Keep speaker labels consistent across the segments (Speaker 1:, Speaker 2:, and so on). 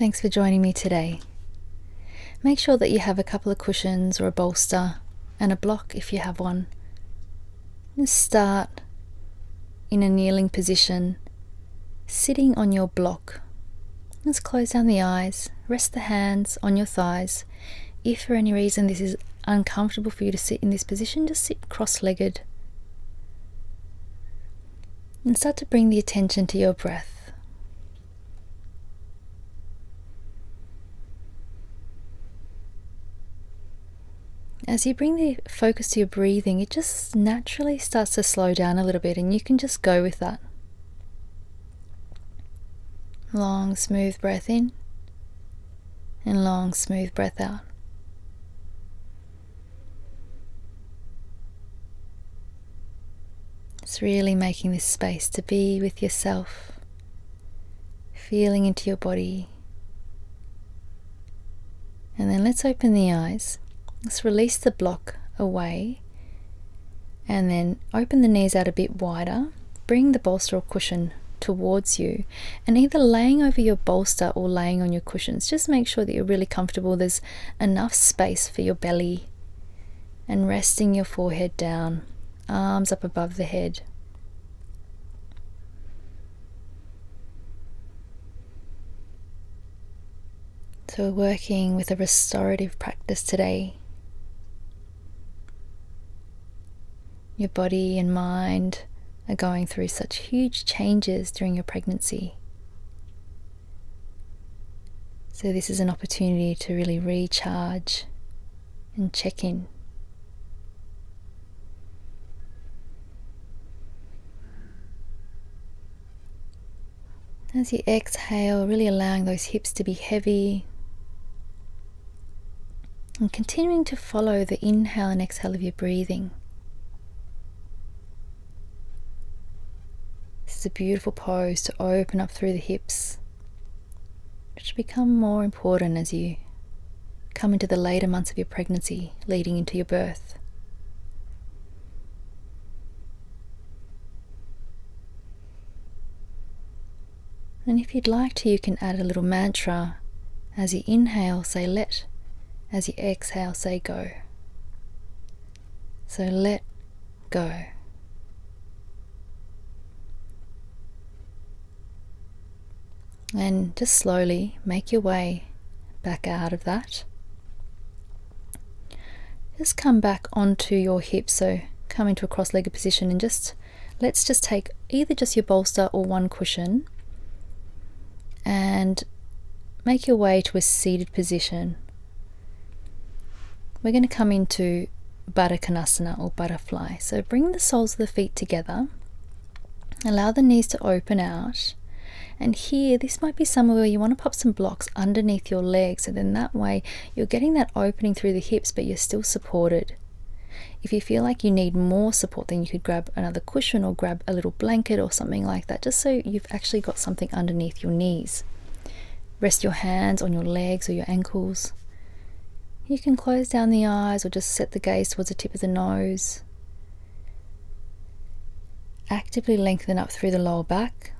Speaker 1: Thanks for joining me today. Make sure that you have a couple of cushions or a bolster and a block if you have one. Just start in a kneeling position, sitting on your block. Let's close down the eyes, rest the hands on your thighs. If for any reason this is uncomfortable for you to sit in this position, just sit cross-legged. And start to bring the attention to your breath. As you bring the focus to your breathing, it just naturally starts to slow down a little bit, and you can just go with that. Long, smooth breath in, and long, smooth breath out. It's really making this space to be with yourself, feeling into your body. And then let's open the eyes. Let's release the block away and then open the knees out a bit wider. Bring the bolster or cushion towards you, and either laying over your bolster or laying on your cushions. Just make sure that you're really comfortable. There's enough space for your belly, and resting your forehead down, arms up above the head. So we're working with a restorative practice today. Your body and mind are going through such huge changes during your pregnancy. So this is an opportunity to really recharge and check in. As you exhale, really allowing those hips to be heavy, and continuing to follow the inhale and exhale of your breathing. This is a beautiful pose to open up through the hips, which will become more important as you come into the later months of your pregnancy, leading into your birth. And if you'd like to, you can add a little mantra. As you inhale, say let. As you exhale, say go. So let go. And just slowly make your way back out of that. Just come back onto your hips, so come into a cross-legged position, and let's just take either just your bolster or one cushion and make your way to a seated position. We're going to come into Baddha or butterfly. So bring the soles of the feet together, allow the knees to open out. And here, this might be somewhere where you want to pop some blocks underneath your legs, so then that way you're getting that opening through the hips, but you're still supported. If you feel like you need more support, then you could grab another cushion or grab a little blanket or something like that, just so you've actually got something underneath your knees. Rest your hands on your legs or your ankles. You can close down the eyes or just set the gaze towards the tip of the nose. Actively lengthen up through the lower back.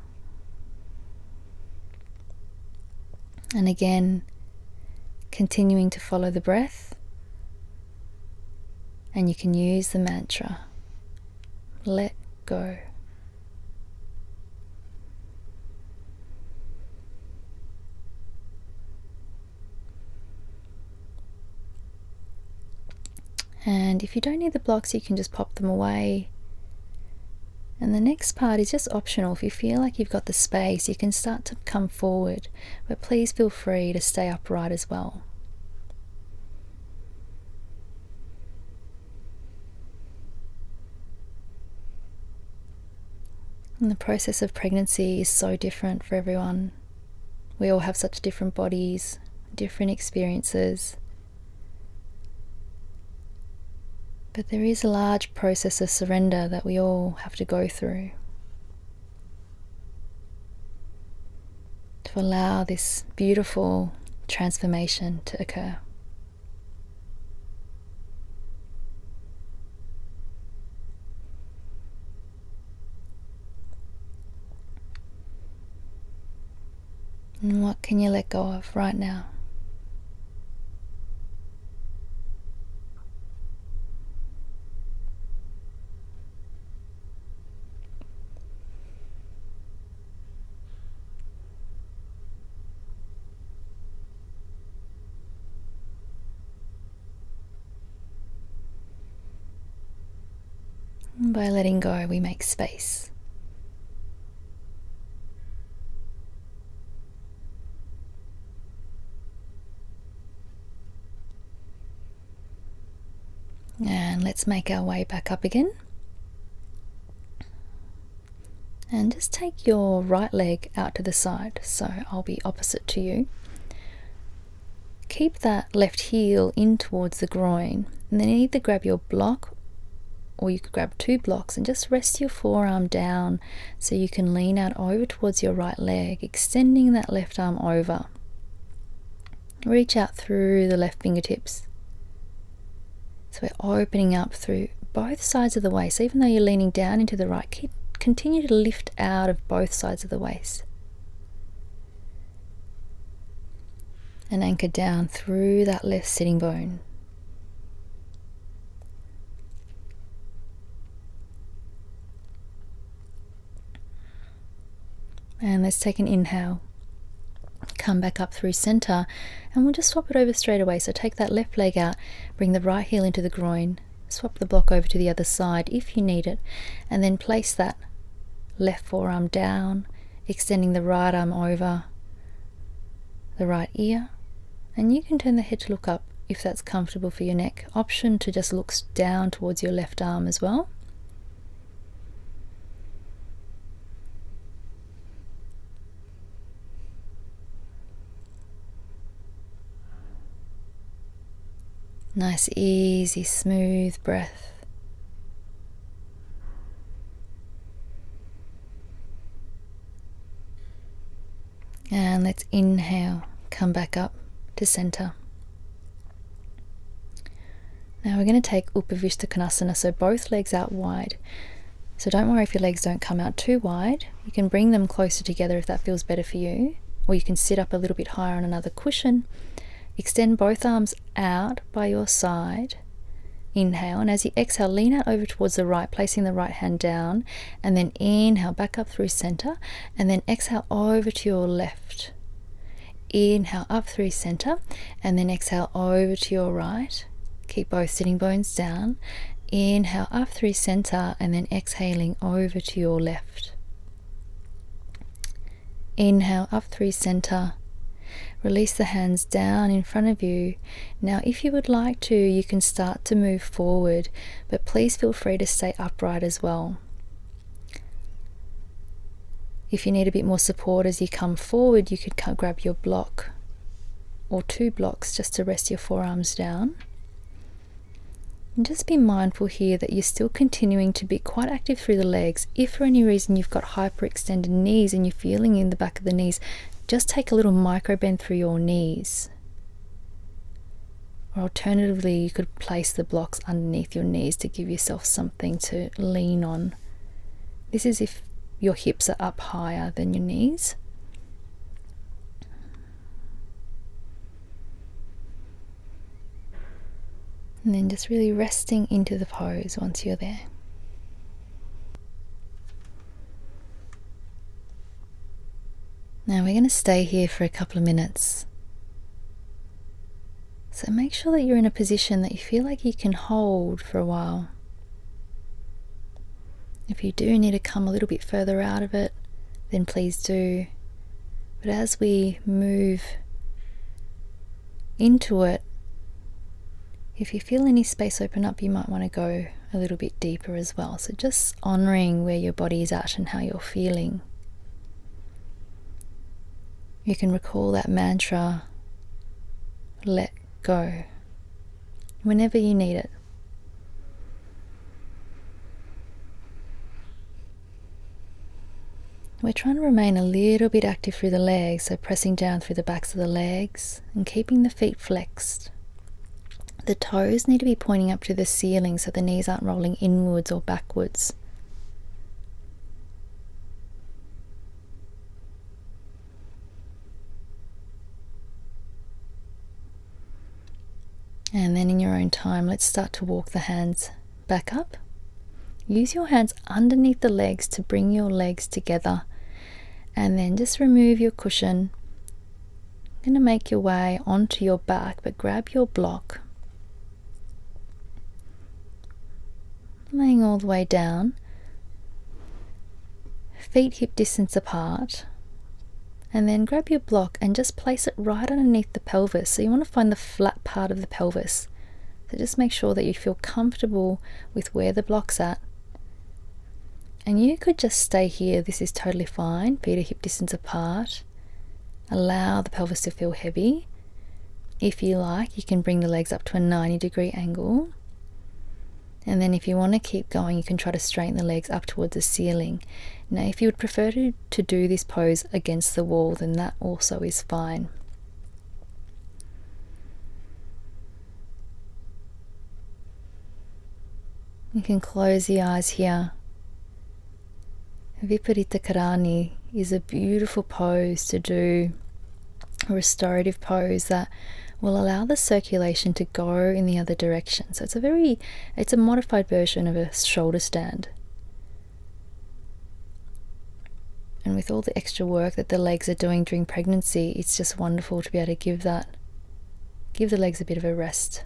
Speaker 1: And again, continuing to follow the breath. And you can use the mantra, let go. And if you don't need the blocks, you can just pop them away. And the next part is just optional. If you feel like you've got the space, you can start to come forward, but please feel free to stay upright as well. And the process of pregnancy is so different for everyone. We all have such different bodies, different experiences. But there is a large process of surrender that we all have to go through to allow this beautiful transformation to occur. And what can you let go of right now? And by letting go, we make space. And let's make our way back up again. And just take your right leg out to the side, so I'll be opposite to you. Keep that left heel in towards the groin, and then either grab your block or you could grab 2 blocks and just rest your forearm down so you can lean out over towards your right leg, extending that left arm over. Reach out through the left fingertips. So we're opening up through both sides of the waist. Even though you're leaning down into the right, continue to lift out of both sides of the waist. And anchor down through that left sitting bone. And let's take an inhale. Come back up through center, and we'll just swap it over straight away. So take that left leg out, bring the right heel into the groin, swap the block over to the other side if you need it, and then place that left forearm down, extending the right arm over the right ear. And you can turn the head to look up if that's comfortable for your neck. Option to just look down towards your left arm as well. Nice, easy, smooth breath. And let's inhale, come back up to center. Now we're going to take Upavishta Konasana, so both legs out wide. So don't worry if your legs don't come out too wide. You can bring them closer together if that feels better for you, or you can sit up a little bit higher on another cushion. Extend both arms out by your side. Inhale, and as you exhale, lean out over towards the right, placing the right hand down, and then inhale back up through center, and then exhale over to your left. Inhale up through center, and then exhale over to your right. Keep both sitting bones down. Inhale up through center, and then exhaling over to your left. Inhale up through center. Release the hands down in front of you. Now if you would like to, you can start to move forward, but please feel free to stay upright as well. If you need a bit more support as you come forward, you could grab your block or 2 blocks just to rest your forearms down. And just be mindful here that you're still continuing to be quite active through the legs. If for any reason you've got hyperextended knees and you're feeling in the back of the knees, just take a little micro bend through your knees. Or alternatively, you could place the blocks underneath your knees to give yourself something to lean on. This is if your hips are up higher than your knees. And then just really resting into the pose once you're there. Now we're going to stay here for a couple of minutes. So make sure that you're in a position that you feel like you can hold for a while. If you do need to come a little bit further out of it, then please do. But as we move into it, if you feel any space open up, you might want to go a little bit deeper as well. So just honoring where your body is at and how you're feeling. You can recall that mantra, let go, whenever you need it. We're trying to remain a little bit active through the legs, so pressing down through the backs of the legs and keeping the feet flexed. The toes need to be pointing up to the ceiling so the knees aren't rolling inwards or backwards. And then in your own time, let's start to walk the hands back up. Use your hands underneath the legs to bring your legs together. And then just remove your cushion. You're going to make your way onto your back, but grab your block. Laying all the way down. Feet hip distance apart. And then grab your block and just place it right underneath the pelvis. So you want to find the flat part of the pelvis. So just make sure that you feel comfortable with where the block's at. And you could just stay here. This is totally fine. Feet are hip distance apart. Allow the pelvis to feel heavy. If you like, you can bring the legs up to a 90-degree angle. And then if you want to keep going, you can try to straighten the legs up towards the ceiling. Now, if you would prefer to do this pose against the wall, then that also is fine. You can close the eyes here. Viparita Karani is a beautiful pose to do, a restorative pose that will allow the circulation to go in the other direction. So it's a modified version of a shoulder stand. And with all the extra work that the legs are doing during pregnancy, it's just wonderful to be able to give the legs a bit of a rest.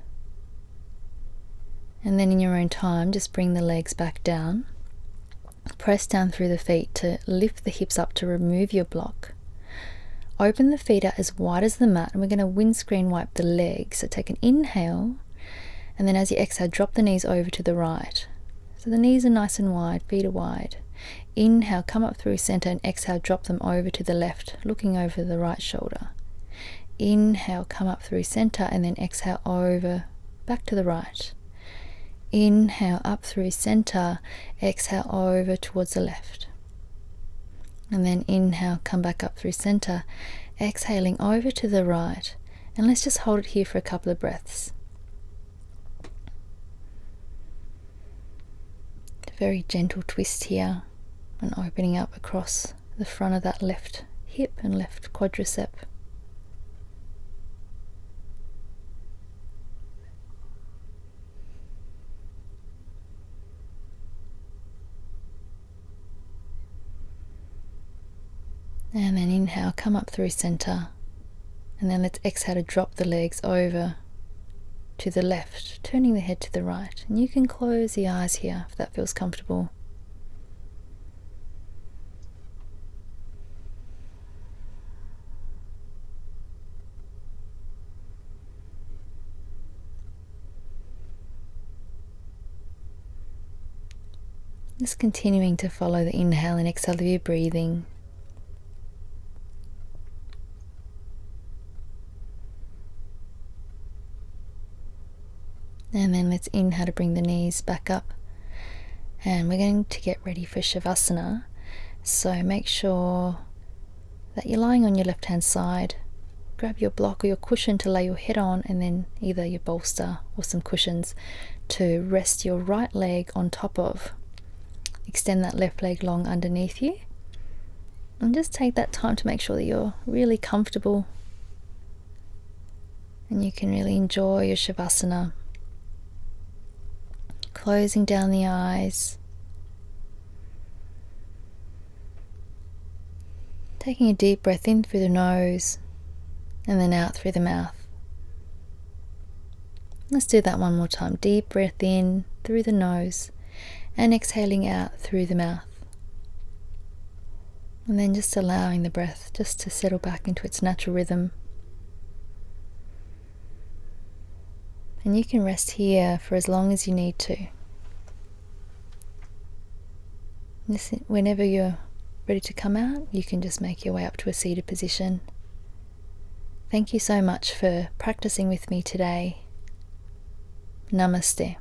Speaker 1: And then in your own time, just bring the legs back down. Press down through the feet to lift the hips up to remove your block. Open the feet out as wide as the mat, and we're going to windscreen wipe the legs. So take an inhale, and then as you exhale, drop the knees over to the right. So the knees are nice and wide, feet are wide. Inhale, come up through center, and exhale, drop them over to the left, looking over the right shoulder. Inhale, come up through center, and then exhale over, back to the right. Inhale, up through center, exhale over towards the left. And then inhale, come back up through center, exhaling over to the right. And let's just hold it here for a couple of breaths. A very gentle twist here, and opening up across the front of that left hip and left quadricep. And then inhale, come up through center, and then let's exhale to drop the legs over to the left, turning the head to the right. And you can close the eyes here if that feels comfortable. Just continuing to follow the inhale and exhale of your breathing. And then let's inhale to bring the knees back up. And we're going to get ready for Shavasana. So make sure that you're lying on your left hand side. Grab your block or your cushion to lay your head on, and then either your bolster or some cushions to rest your right leg on top of. Extend that left leg long underneath you. And just take that time to make sure that you're really comfortable and you can really enjoy your Shavasana. Closing down the eyes. Taking a deep breath in through the nose and then out through the mouth. Let's do that one more time. Deep breath in through the nose and exhaling out through the mouth. And then just allowing the breath just to settle back into its natural rhythm. And you can rest here for as long as you need to. Whenever you're ready to come out, you can just make your way up to a seated position. Thank you so much for practicing with me today. Namaste.